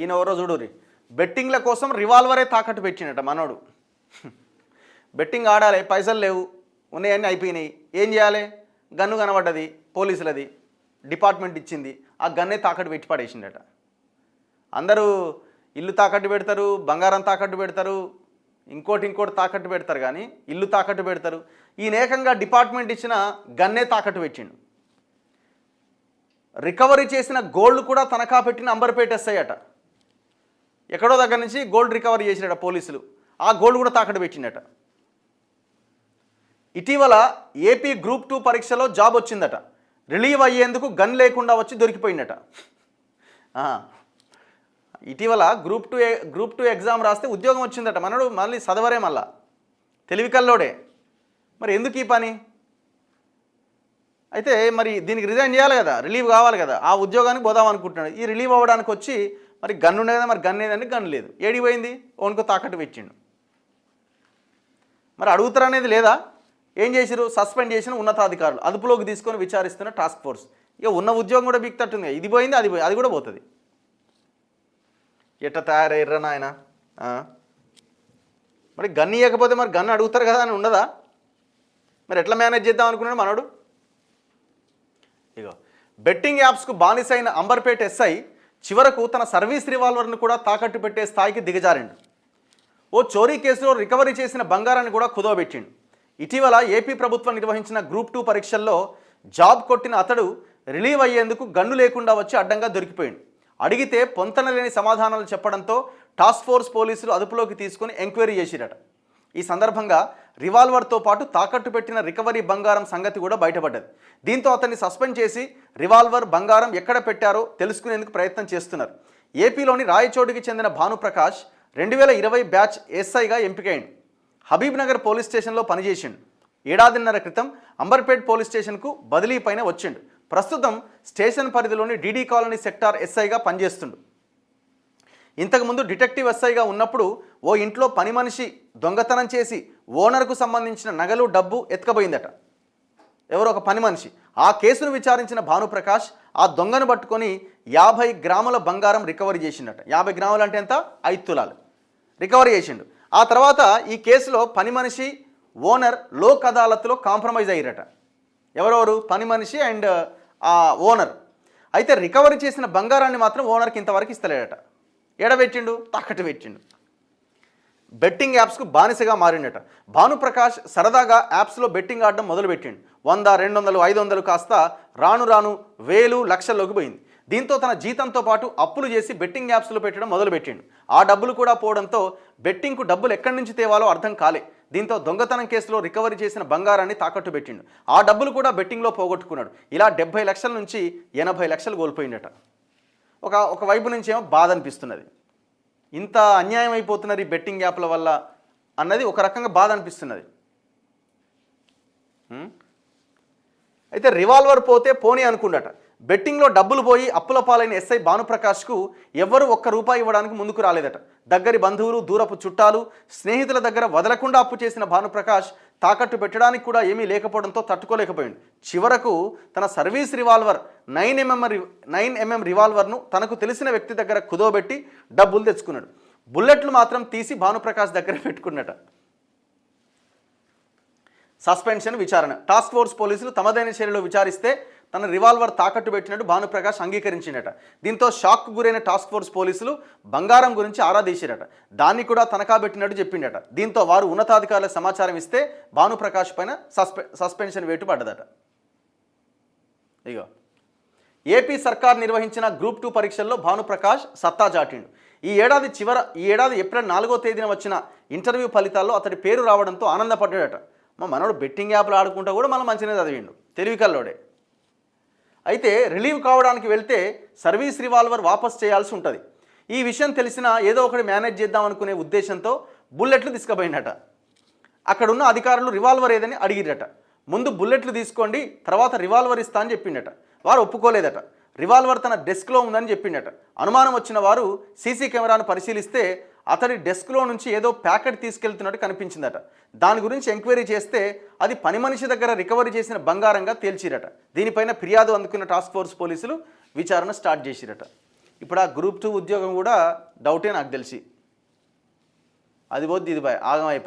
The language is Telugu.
ఈయన ఎవరో చూడురి, బెట్టింగ్ల కోసం రివాల్వరే తాకట్టు పెట్టినట మనోడు. బెట్టింగ్ ఆడాలి, పైసలు లేవు, ఉన్నాయన్నీ అయిపోయినాయి, ఏం చేయాలి? గన్ను కనబడ్డది, పోలీసులది, డిపార్ట్మెంట్ ఇచ్చింది, ఆ గన్నే తాకట్టు పెట్టి పడేసిండట. అందరూ ఇల్లు తాకట్టు పెడతారు, బంగారం తాకట్టు పెడతారు, ఇంకోటి తాకట్టు పెడతారు, కానీ ఇల్లు తాకట్టు పెడతారు. ఈయన ఏకంగా డిపార్ట్మెంట్ ఇచ్చిన గన్నే తాకట్టు పెట్టిండు. రికవరీ చేసిన గోల్డ్ కూడా తనఖా పెట్టిన అంబర్పేట ఎస్ఐ అట. ఎక్కడో దగ్గర నుంచి గోల్డ్ రికవరీ చేసినట పోలీసులు, ఆ గోల్డ్ కూడా తాకట్టు పెట్టిండట. ఇటీవల ఏపీ గ్రూప్ 2 పరీక్షలో జాబ్ వచ్చిందట. రిలీవ్ అయ్యేందుకు గన్ లేకుండా వచ్చి దొరికిపోయిందట. ఇటీవల గ్రూప్ టూ ఎగ్జామ్ రాస్తే ఉద్యోగం వచ్చిందట. మనడు మళ్ళీ చదవరే, మళ్ళా తెలివికల్లోడే. మరి ఎందుకు ఈ పని? అయితే మరి దీనికి రిజైన్ చేయాలి కదా, రిలీవ్ కావాలి కదా, ఆ ఉద్యోగానికి పోదాం అనుకుంటున్నాడు. ఈ రిలీవ్ అవ్వడానికి వచ్చి మరి గన్ను ఉండే కదా, మరి గన్ ఏదంటే గన్ లేదు, ఏడికి పోయింది? ఓనుకో తాకట్టు పెట్టిండు. మరి అడుగుతారనేది లేదా? ఏం చేసిరు? సస్పెండ్ చేసిన ఉన్నతాధికారులు అదుపులోకి తీసుకొని విచారిస్తున్న టాస్క్ ఫోర్స్. ఇక ఉన్న ఉద్యోగం కూడా బీక్ తట్టుంది. ఇది పోయింది, అది కూడా పోతుంది. ఎట్ట తయారయ్యర్రా నాయన. మరి గన్ ఇవ్వకపోతే మరి గన్ అడుగుతారు కదా అని ఉండదా? మరి ఎట్లా మేనేజ్ చేద్దాం అనుకున్నాడు మనోడు. ఇగో బెట్టింగ్ యాప్స్కు బానిసైన అంబర్పేట ఎస్ఐ చివరకు తన సర్వీస్ రివాల్వర్ను కూడా తాకట్టు పెట్టే స్థాయికి దిగజారిండు. ఓ చోరీ కేసులో రికవరీ చేసిన బంగారాన్ని కూడా కుదవబెట్టిండు. ఇటీవల ఏపీ ప్రభుత్వం నిర్వహించిన గ్రూప్ 2 పరీక్షల్లో జాబ్ కొట్టిన అతడు రిలీవ్ అయ్యేందుకు గన్ను లేకుండా వచ్చి అడ్డంగా దొరికిపోయింది. అడిగితే పొంతనలేని సమాధానాలు చెప్పడంతో టాస్క్ ఫోర్స్ పోలీసులు అదుపులోకి తీసుకుని ఎంక్వైరీ చేసిరట. ఈ సందర్భంగా రివాల్వర్తో పాటు తాకట్టు పెట్టిన రికవరీ బంగారం సంగతి కూడా బయటపడ్డది. దీంతో అతన్ని సస్పెండ్ చేసి రివాల్వర్, బంగారం ఎక్కడ పెట్టారో తెలుసుకునేందుకు ప్రయత్నం చేస్తున్నారు. ఏపీలోని రాయచోటికి చెందిన భానుప్రకాష్ 2020 బ్యాచ్ ఎస్ఐగా ఎంపికైంది. హబీబ్ నగర్ పోలీస్ స్టేషన్లో పనిచేసిండు. ఏడాదిన్నర క్రితం అంబర్పేట్ పోలీస్ స్టేషన్కు బదిలీ పైన వచ్చిండు. ప్రస్తుతం స్టేషన్ పరిధిలోని డీడీ కాలనీ సెక్టార్ ఎస్ఐగా పనిచేస్తుండు. ఇంతకుముందు డిటెక్టివ్ ఎస్ఐగా ఉన్నప్పుడు ఓ ఇంట్లో పని మనిషి దొంగతనం చేసి ఓనర్కు సంబంధించిన నగలు, డబ్బు ఎత్తుకపోయిందట. ఎవరో ఒక పని మనిషి. ఆ కేసును విచారించిన భానుప్రకాష్ ఆ దొంగను పట్టుకొని 50 గ్రాముల బంగారం రికవరీ చేసిండట. 50 గ్రాములు అంటే ఎంత? 5 తులాలు రికవరీ చేసిండు. ఆ తర్వాత ఈ కేసులో పని మనిషి, ఓనర్ లోక్ అదాలత్లో కాంప్రమైజ్ అయ్యారట. ఎవరెవరు? పని మనిషి అండ్ ఆ ఓనర్. అయితే రికవరీ చేసిన బంగారాన్ని మాత్రం ఓనర్కి ఇంతవరకు ఇస్తలేడట. ఎడబెట్టిండు? తాకట్టు పెట్టిండు. బెట్టింగ్ యాప్స్కు బానిసగా మారిండట. భానుప్రకాష్ సరదాగా యాప్స్లో బెట్టింగ్ ఆడడం మొదలుపెట్టిండు. 100, 200, 500 కాస్త రాను రాను వేలు, లక్షల్లోకి పోయింది. దీంతో తన జీతంతో పాటు అప్పులు చేసి బెట్టింగ్ యాప్స్లో పెట్టడం మొదలుపెట్టిండు. ఆ డబ్బులు కూడా పోవడంతో బెట్టింగ్కు డబ్బులు ఎక్కడి నుంచి తేవాలో అర్థం కాలే. దీంతో దొంగతనం కేసులో రికవరీ చేసిన బంగారాన్ని తాకట్టు పెట్టిండు. ఆ డబ్బులు కూడా బెట్టింగ్లో పోగొట్టుకున్నాడు. ఇలా 70 లక్షల నుంచి 80 లక్షలు కోల్పోయిండట. ఒక వైపు నుంచి ఏమో బాధ అనిపిస్తున్నది. ఇంత అన్యాయం అయిపోతున్నారు ఈ బెట్టింగ్ యాప్ల వల్ల అన్నది ఒక రకంగా బాధ అనిపిస్తున్నది. అయితే రివాల్వర్ పోతే పోనీ అనుకుండట. బెట్టింగ్లో డబ్బులు పోయి అప్పుల పాలైన ఎస్ఐ భానుప్రకాష్కు ఎవ్వరూ ₹1 ఇవ్వడానికి ముందుకు రాలేదట. దగ్గరి బంధువులు, దూరపు చుట్టాలు, స్నేహితుల దగ్గర వదలకుండా అప్పు చేసిన భానుప్రకాష్ తాకట్టు పెట్టడానికి కూడా ఏమీ లేకపోవడంతో తట్టుకోలేకపోయింది. చివరకు తన సర్వీస్ రివాల్వర్ 9mm రివాల్వర్ను తనకు తెలిసిన వ్యక్తి దగ్గర కుదోబెట్టి డబ్బులు తెచ్చుకున్నాడు. బుల్లెట్లు మాత్రం తీసి భానుప్రకాష్ దగ్గర పెట్టుకున్నట. సస్పెన్షన్ విచారణ. టాస్క్ ఫోర్స్ పోలీసులు తమదైన చర్యలో విచారిస్తే తన రివాల్వర్ తాకట్టు పెట్టినట్టు భానుప్రకాష్ అంగీకరించిండట. దీంతో షాక్కు గురైన టాస్క్ ఫోర్స్ పోలీసులు బంగారం గురించి ఆరా తీసిరట. దాన్ని కూడా తనఖా పెట్టినట్టు చెప్పిండట. దీంతో వారు ఉన్నతాధికారుల సమాచారం ఇస్తే భానుప్రకాష్ పైన సస్పెన్షన్ వేటు పడ్డదట. ఇగో ఏపీ సర్కార్ నిర్వహించిన గ్రూప్ 2 పరీక్షల్లో భానుప్రకాష్ సత్తా చాటిండు. ఈ ఏడాది ఏప్రిల్ 4వ తేదీన వచ్చిన ఇంటర్వ్యూ ఫలితాల్లో అతడి పేరు రావడంతో ఆనందపడ్డాడట. మా మనోడు బెట్టింగ్ యాప్లు ఆడుకుంటా కూడా మళ్ళీ మంచిగా చదివిండు, తెలివికల్లోడే. అయితే రిలీవ్ కావడానికి వెళ్తే సర్వీస్ రివాల్వర్ వాపస్ చేయాల్సి ఉంటుంది. ఈ విషయం తెలిసినా ఏదో ఒకటి మేనేజ్ చేద్దాం అనుకునే ఉద్దేశంతో బుల్లెట్లు తీసుకుపోయినట. అక్కడున్న అధికారులు రివాల్వర్ ఏదని అడిగిరట. ముందు బుల్లెట్లు తీసుకోండి, తర్వాత రివాల్వర్ ఇస్తా అని చెప్పిండట. వారు ఒప్పుకోలేదట. రివాల్వర్ తన డెస్క్లో ఉందని చెప్పిండట. అనుమానం వచ్చిన వారు సీసీ కెమెరాను పరిశీలిస్తే అతడి డెస్క్లో నుంచి ఏదో ప్యాకెట్ తీసుకెళ్తున్నట్టు కనిపించిందట. దాని గురించి ఎంక్వైరీ చేస్తే అది పని మనిషి దగ్గర రికవరీ చేసిన బంగారంగా తేల్చిరట. దీనిపైన ఫిర్యాదు అందుకున్న టాస్క్ ఫోర్స్ పోలీసులు విచారణ స్టార్ట్ చేసిరట. ఇప్పుడు ఆ గ్రూప్ 2 ఉద్యోగం కూడా డౌటే నాకు తెలిసి, అది పోద్ది ఇది ఆగం అయిపోయి.